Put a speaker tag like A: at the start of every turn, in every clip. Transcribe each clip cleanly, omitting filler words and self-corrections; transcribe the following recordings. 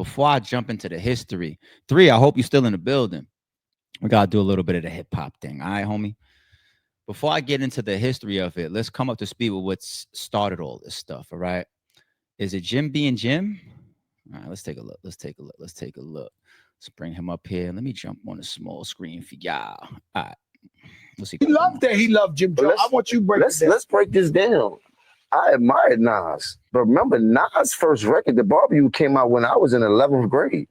A: before I jump into the history, three, I hope you're still in the building. We gotta do a little bit of the hip hop thing. All right, homie. Before I get into the history of it, let's come up to speed with what's started all this stuff. All right. Is it Jim being Jim? All right, let's take a look. Let's take a look. Let's take a look. Let's bring him up here. Let me jump on a small screen for y'all. All right. Let's see.
B: He loved that. He loved Jim Jones. I want you to break this down.
C: Let's break this down. I admired Nas, but remember Nas' first record, The Barbecue, came out when I was in 11th grade.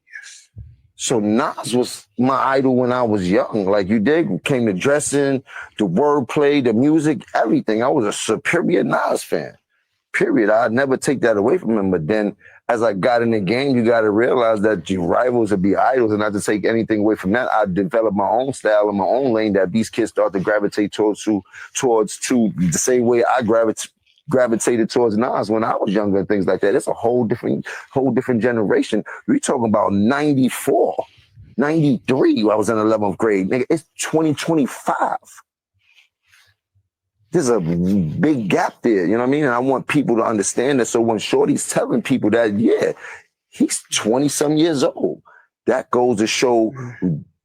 C: So Nas was my idol when I was young. Like you did, came to dressing, the wordplay, the music, everything. I was a superior Nas fan. Period. I'd never take that away from him. But then as I got in the game, you got to realize that your rivals would be idols, and not to take anything away from that. I developed my own style and my own lane that these kids start to gravitate towards the same way I gravitated towards Nas when I was younger and things like that. It's a whole different generation. We're talking about 94, 93. I was in 11th grade. Nigga, it's 2025. There's a big gap there, you know what I mean? And I want people to understand that. So when Shorty's telling people that, yeah, he's 20-some years old, that goes to show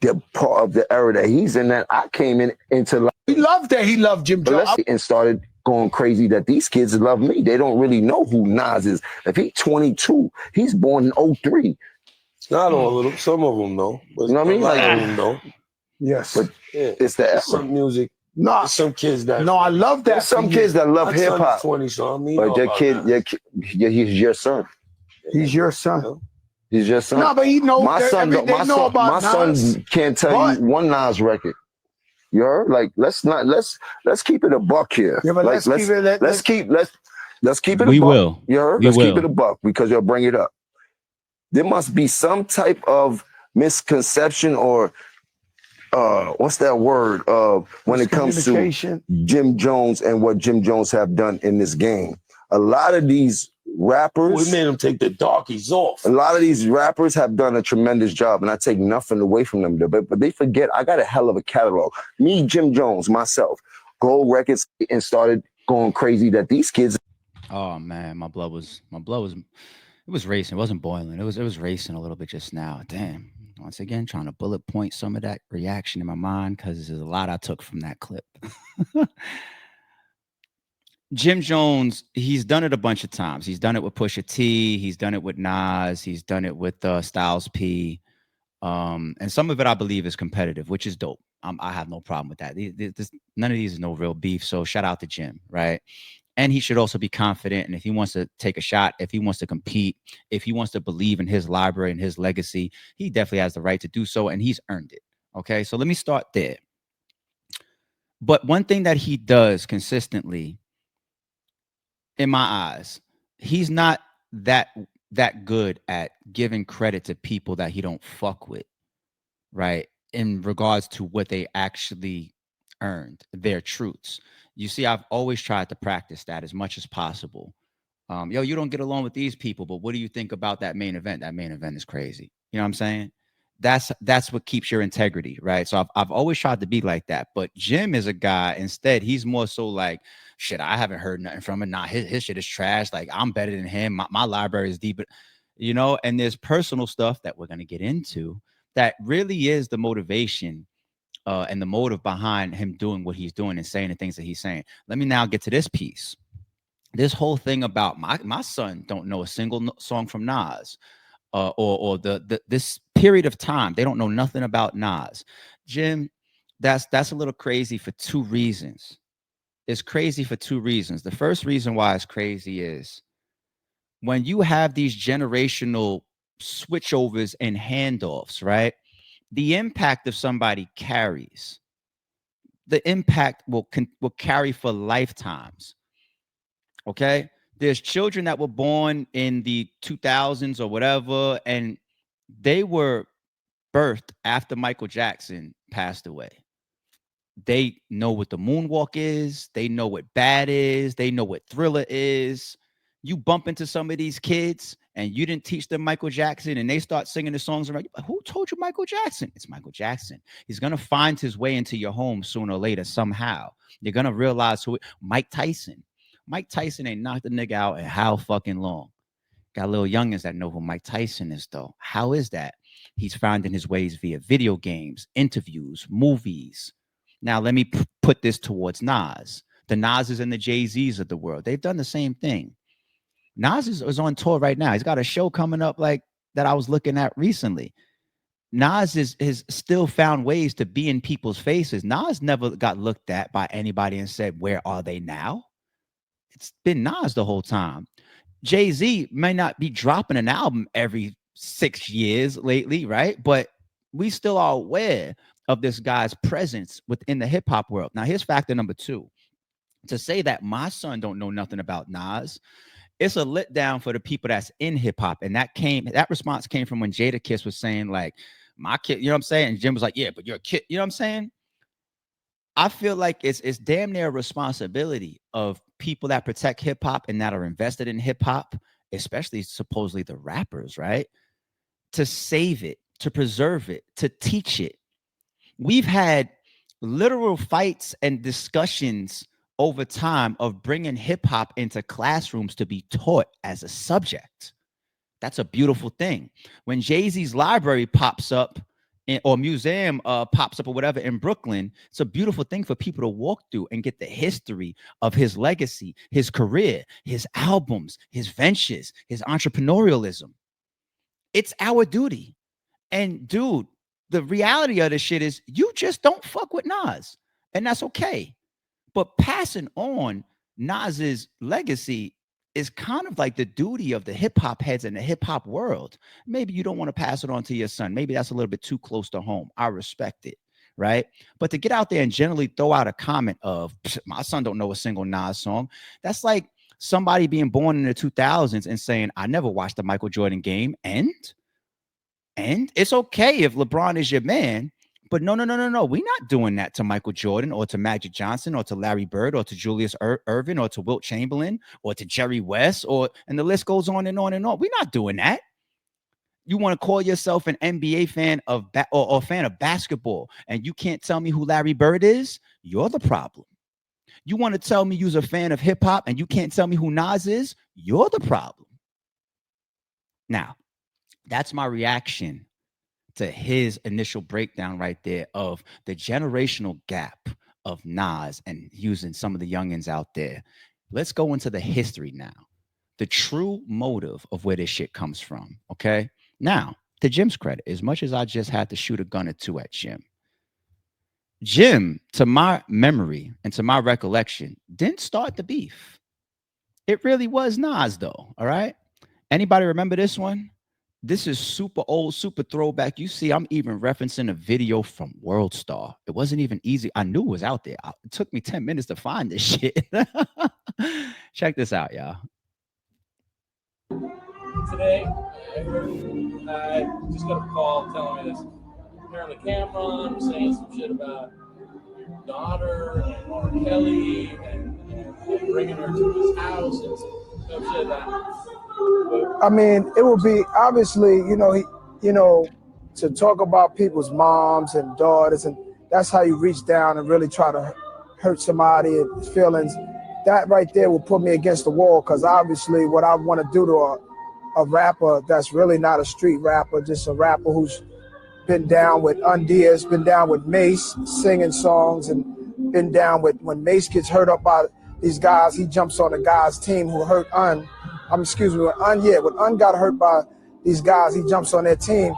C: the part of the era that he's in that I came into life.
B: He loved that. He loved Jim Jones.
C: And started going crazy that these kids love me. They don't really know who Nas is. If he's 22, he's born in 03.
D: Not all of them. Some of them know.
C: You know what I mean?
D: Like, of them know.
B: Yes.
C: But it's the era.
D: Some music.
B: No,
D: there's some kids that.
B: No, I love that.
C: There's some kids that love hip hop.
D: 20, so I mean,
C: but he's your son.
B: He's your son.
C: He's your son.
B: No, but he knows.
C: My son can't tell you one Nas record. You heard? Like let's keep it a buck here.
B: Yeah, but
C: like, let's keep it a buck.
A: We will.
C: You heard? Let's keep it a buck because you'll bring it up. There must be some type of misconception or what's that word? When it comes to Jim Jones and what Jim Jones have done in this game. A lot of these rappers.
D: We made them take the darkies off.
C: A lot of these rappers have done a tremendous job, and I take nothing away from them. But they forget, I got a hell of a catalog. Me, Jim Jones, myself, Gold Records, and started going crazy that these kids.
A: Oh man, my blood was it was racing. It wasn't boiling. It was racing a little bit just now. Damn. Once again, trying to bullet point some of that reaction in my mind because there's a lot I took from that clip. Jim Jones, he's done it a bunch of times. He's done it with Pusha T. He's done it with Nas. He's done it with Styles P. And some of it I believe is competitive, which is dope. I have no problem with that. None of these is no real beef. So shout out to Jim, right? And he should also be confident. And if he wants to take a shot, if he wants to compete, if he wants to believe in his library and his legacy, he definitely has the right to do so. And he's earned it. Okay. So let me start there. But one thing that he does consistently, in my eyes, he's not that good at giving credit to people that he don't fuck with, right? In regards to what they actually earned, their truths. You see, I've always tried to practice that as much as possible. Yo, you don't get along with these people, but what do you think about that main event? That main event is crazy. You know what I'm saying? That's what keeps your integrity, right? So I've always tried to be like that. But Jim is a guy, instead, he's more so like, shit, I haven't heard nothing from him. Nah, his shit is trash. Like, I'm better than him. My library is deep, you know, and there's personal stuff that we're going to get into that really is the motivation and the motive behind him doing what he's doing and saying the things that he's saying. Let me now get to this piece. This whole thing about my son don't know a single song from Nas, or this period of time. They don't know nothing about Nas. Jim, that's a little crazy for two reasons. It's crazy for two reasons. The first reason why it's crazy is when you have these generational switchovers and handoffs, right? The impact of somebody carries. The impact will carry for lifetimes. Okay? There's children that were born in the 2000s or whatever, and they were birthed after Michael Jackson passed away. They know what the moonwalk is. They know what Bad is. They know what Thriller is. You bump into some of these kids and you didn't teach them Michael Jackson and they start singing the songs around you. Who told you Michael Jackson? It's Michael Jackson. He's going to find his way into your home sooner or later somehow. You're going to realize Mike Tyson ain't knocked the nigga out in how fucking long. Got little youngins that know who Mike Tyson is, though. How is that? He's finding his ways via video games, interviews, movies. Now, let me put this towards Nas. The Nas's and the Jay-Z's of the world. They've done the same thing. Nas is on tour right now. He's got a show coming up like that I was looking at recently. Nas is still found ways to be in people's faces. Nas never got looked at by anybody and said, where are they now? It's been Nas the whole time. Jay-Z may not be dropping an album every 6 years lately, right? But we still are aware of this guy's presence within the hip hop world. Now, here's factor number 2. To say that my son don't know nothing about Nas, it's a letdown for the people that's in hip hop. And that response came from when Jadakiss was saying, like, my kid, you know what I'm saying? And Jim was like, yeah, but you're a kid, you know what I'm saying? I feel like it's damn near a responsibility of people that protect hip hop and that are invested in hip hop, especially supposedly the rappers, right? To save it, to preserve it, to teach it. We've had literal fights and discussions over time of bringing hip hop into classrooms to be taught as a subject. That's a beautiful thing. When Jay-Z's library pops up or museum pops up or whatever in Brooklyn, it's a beautiful thing for people to walk through and get the history of his legacy, his career, his albums, his ventures, his entrepreneurialism. It's our duty. And dude, the reality of this shit is you just don't fuck with Nas, and that's okay. But passing on Nas's legacy is kind of like the duty of the hip hop heads in the hip hop world. Maybe you don't want to pass it on to your son. Maybe that's a little bit too close to home. I respect it, right? But to get out there and generally throw out a comment of, my son don't know a single Nas song, that's like somebody being born in the 2000s and saying, I never watched the Michael Jordan game. And it's okay if LeBron is your man. But no. We're not doing that to Michael Jordan or to Magic Johnson or to Larry Bird or to Julius Erving or to Wilt Chamberlain or to Jerry West and the list goes on and on and on. We're not doing that. You want to call yourself an NBA fan or fan of basketball and you can't tell me who Larry Bird is? You're the problem. You want to tell me you're a fan of hip hop and you can't tell me who Nas is? You're the problem. Now, that's my reaction to his initial breakdown right there of the generational gap of Nas and using some of the youngins out there. Let's go into the history now. The true motive of where this shit comes from, okay? Now, to Jim's credit, as much as I just had to shoot a gun or two at Jim, to my memory and to my recollection, didn't start the beef. It really was Nas, though, all right? Anybody remember this one? This is super old, super throwback. You see, I'm even referencing a video from World Star. It wasn't even easy. I knew it was out there. It took me 10 minutes to find this shit. Check this out, y'all.
E: Today, I just got a call telling me this. Apparently Cameron was saying some shit about your daughter and R. Kelly and bringing her to his house and some shit like that.
B: I mean, it would be obviously, to talk about people's moms and daughters, and that's how you reach down and really try to hurt somebody and his feelings. That right there will put me against the wall, because obviously what I want to do to a rapper that's really not a street rapper, just a rapper who's been down with Undias, been down with Mace singing songs, and been down with when Mace gets hurt up by these guys, he jumps on the guy's team who hurt when Un got hurt by these guys, he jumps on their team.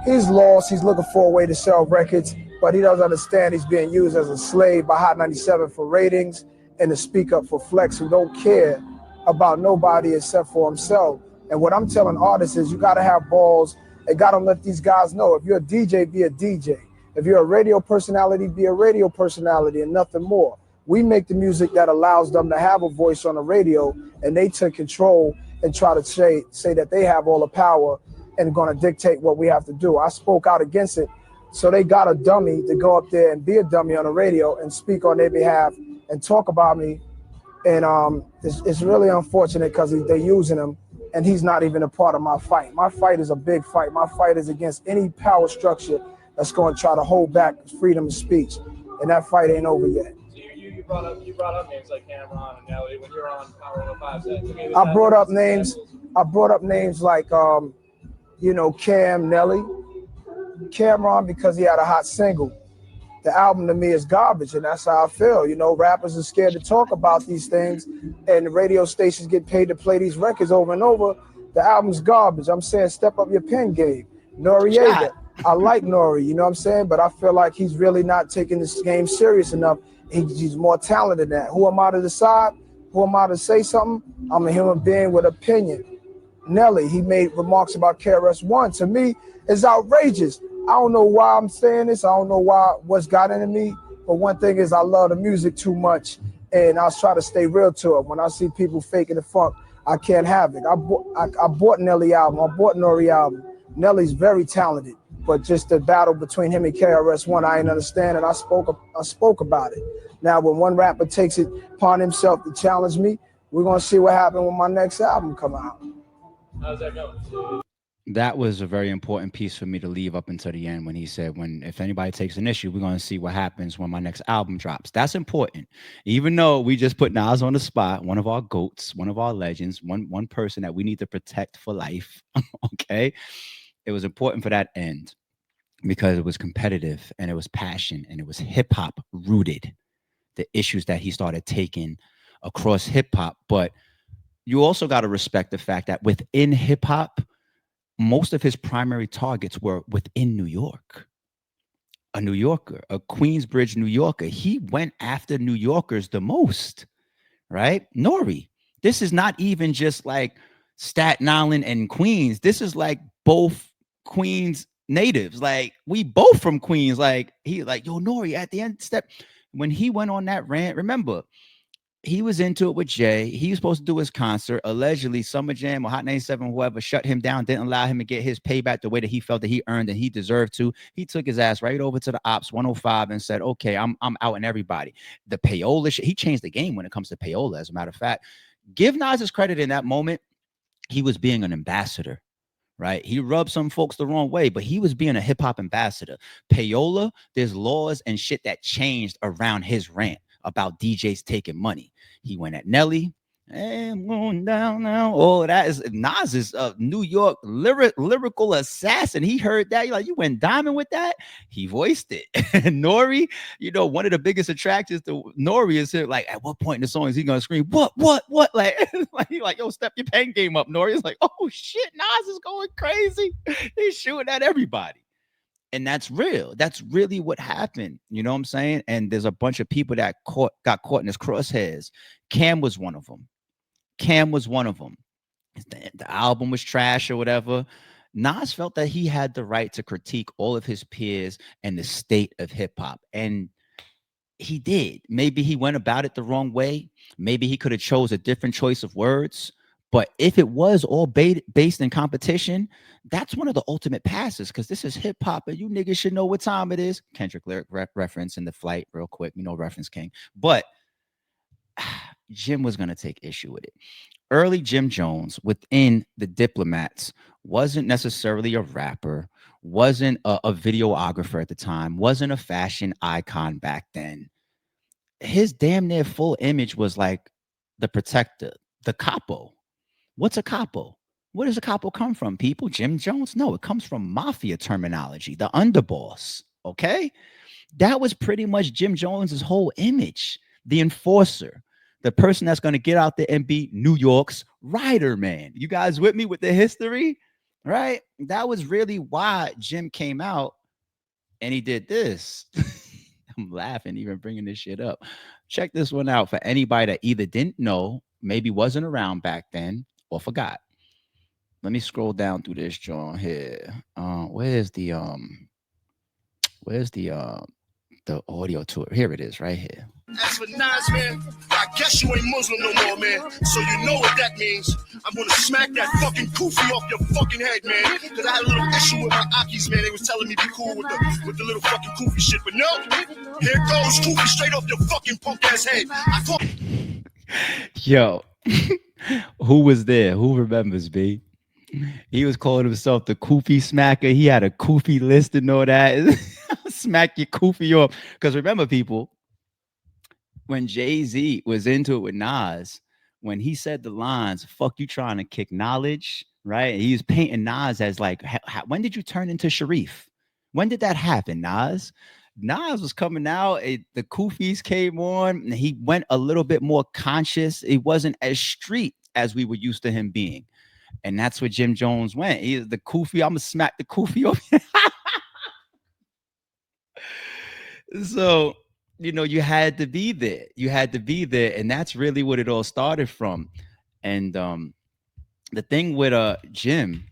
B: He's lost, he's looking for a way to sell records, but he doesn't understand he's being used as a slave by Hot 97 for ratings and to speak up for Flex, who don't care about nobody except for himself. And what I'm telling artists is you gotta have balls and gotta let these guys know, if you're a DJ, be a DJ. If you're a radio personality, be a radio personality and nothing more. We make the music that allows them to have a voice on the radio, and they take control and try to say that they have all the power and going to dictate what we have to do. I spoke out against it, so they got a dummy to go up there and be a dummy on the radio and speak on their behalf and talk about me. And it's really unfortunate because they're using him, and he's not even a part of my fight. My fight is a big fight. My fight is against any power structure that's going to try to hold back freedom of speech, and that fight ain't over yet.
E: You brought up names like Cameron and Nelly when you're on Power 105.
B: I brought up names. I brought up names like, you know, Cam, Nelly, Cameron, because he had a hot single. The album to me is garbage, and that's how I feel. You know, rappers are scared to talk about these things, and the radio stations get paid to play these records over and over. The album's garbage. I'm saying step up your pen game. Noriega, I like Nori, you know what I'm saying? But I feel like he's really not taking this game serious enough. He's more talented than that. Who am I to decide? Who am I to say something? I'm a human being with opinion. Nelly, he made remarks about KRS-One. To me, it's outrageous. I don't know why I'm saying this. I don't know what's got into me. But one thing is I love the music too much, and I'll try to stay real to it. When I see people faking the funk, I can't have it. I bought Nelly album. I bought Nori album. Nelly's very talented, but just the battle between him and KRS-One, I didn't understand, and I spoke about it. Now, when one rapper takes it upon himself to challenge me, we're gonna see what happens when my next album come out.
E: How's that going?
A: That was a very important piece for me to leave up until the end when he said, if anybody takes an issue, we're going to see what happens when my next album drops. That's important. Even though we just put Nas on the spot, one of our GOATs, one of our legends, one person that we need to protect for life. Okay. It was important for that end because it was competitive and it was passion and it was hip hop rooted, the issues that he started taking across hip hop. But you also got to respect the fact that within hip hop, most of his primary targets were within New York. A New Yorker, a Queensbridge New Yorker. He went after New Yorkers the most, right? Nori. This is not even just like Staten Island and Queens. This is like both Queens natives. Like we both from Queens. Like he like, yo, Nori, at the end step, when he went on that rant, remember, he was into it with Jay. He was supposed to do his concert. Allegedly, Summer Jam or Hot 97, whoever, shut him down, didn't allow him to get his payback the way that he felt that he earned and he deserved to. He took his ass right over to the Ops 105 and said, okay, I'm outing everybody. The payola shit, he changed the game when it comes to payola, as a matter of fact. Give Nas his credit in that moment. He was being an ambassador, right? He rubbed some folks the wrong way, but he was being a hip-hop ambassador. Payola, there's laws and shit that changed around his rant about DJs taking money. He went at Nelly. Hey, I'm going down now. Oh, that is Nas is a New York lyrical assassin. He heard that. You're like, you went diamond with that. He voiced it. Nori, you know, one of the biggest attractions to Nori is here. Like, at what point in the song is he gonna scream, what? Like, yo, step your pen game up, Nori. It's like, oh shit, Nas is going crazy. He's shooting at everybody. And that's real. That's really what happened. You know what I'm saying? And there's a bunch of people that got caught in his crosshairs. Cam was one of them. The album was trash or whatever. Nas felt that he had the right to critique all of his peers and the state of hip hop. And he did. Maybe he went about it the wrong way. Maybe he could have chose a different choice of words. But if it was all based in competition, that's one of the ultimate passes because this is hip hop and you niggas should know what time it is. Kendrick lyric reference in the flight real quick. You know, reference king. But Jim was going to take issue with it. Early Jim Jones within the Diplomats wasn't necessarily a rapper, wasn't a videographer at the time, wasn't a fashion icon back then. His damn near full image was like the protector, the capo. What's a capo? Where does a capo come from, people? Jim Jones? No, it comes from mafia terminology, the underboss. Okay? That was pretty much Jim Jones's whole image, the enforcer, the person that's going to get out there and be New York's rider man. You guys with me with the history? Right? That was really why Jim came out and he did this. I'm laughing even bringing this shit up. Check this one out for anybody that either didn't know, maybe wasn't around back then, or forgot. Let me scroll down through this John here. Where's the audio to it? Here it is, right here.
F: As for Nas, man, I guess you ain't Muslim no more, man. So you know what that means. I'm gonna smack that fucking kufi off your fucking head, man. Because I had a little issue with my Akis, man. They was telling me be cool with the little fucking kufi shit. But no, here goes kufi straight off your fucking punk ass head.
A: Yo, who was there? Who remembers, B? He was calling himself the Kufi smacker. He had a Kufi list and all that. Smack your Kufi off. Because remember, people, when Jay-Z was into it with Nas, when he said the lines, "Fuck you trying to kick knowledge," right? He was painting Nas as like, when did you turn into Sharif? When did that happen, Nas? Nas was coming out. The Kufis came on, and he went a little bit more conscious. He wasn't as street as we were used to him being, and that's where Jim Jones went. He the Kufi. I'm gonna smack the Kufi over. So, you had to be there. You had to be there, and that's really what it all started from. And the thing with Jim,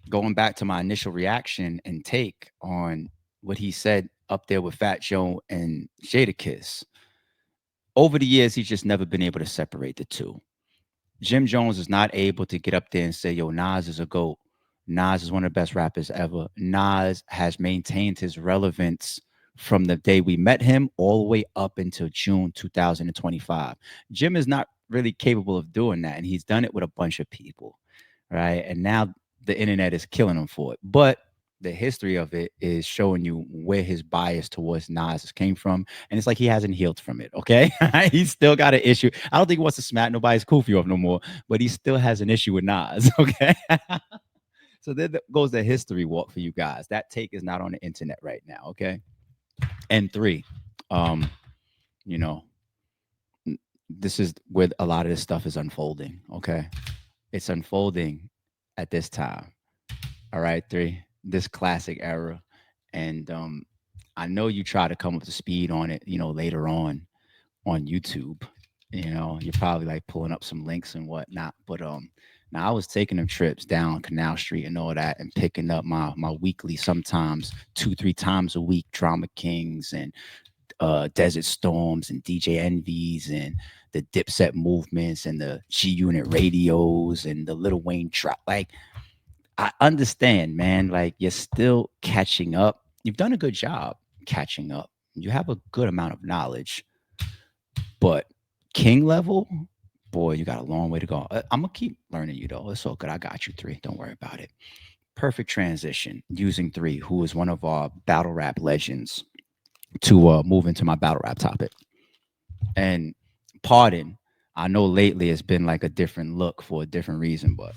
A: going back to my initial reaction and take on what he said up there with Fat Joe and Jadakiss, over the years he's just never been able to separate the two. Jim Jones is not able to get up there and say, "Yo, Nas is a GOAT. Nas is one of the best rappers ever." Nas has maintained his relevance from the day we met him all the way up until June 2025. Jim is not really capable of doing that, and he's done it with a bunch of people, right? And now the internet is killing him for it. But the history of it is showing you where his bias towards Nas came from. And it's like he hasn't healed from it, okay? He's still got an issue. I don't think he wants to smack nobody's kufi off no more, but he still has an issue with Nas, okay? So there goes the history walk for you guys. That take is not on the internet right now, okay? And 3, this is where a lot of this stuff is unfolding, okay? It's unfolding at this time. All right, 3, this classic era. And I know you try to come up to speed on it, later on YouTube. You're probably like pulling up some links and whatnot. But now I was taking them trips down Canal Street and all that, and picking up my weekly, sometimes 2-3 times a week, Drama Kings and Desert Storms and DJ Envies and the Dipset movements and the G Unit radios and the Lil Wayne trap. Like, I understand, man. Like, you're still catching up. You've done a good job catching up. You have a good amount of knowledge, but king level, boy, you got a long way to go. I'm gonna keep learning you though. It's all good. I got you, 3. Don't worry about it. Perfect transition using 3, who is one of our battle rap legends, to move into my battle rap topic. And pardon, I know lately it's been like a different look for a different reason, but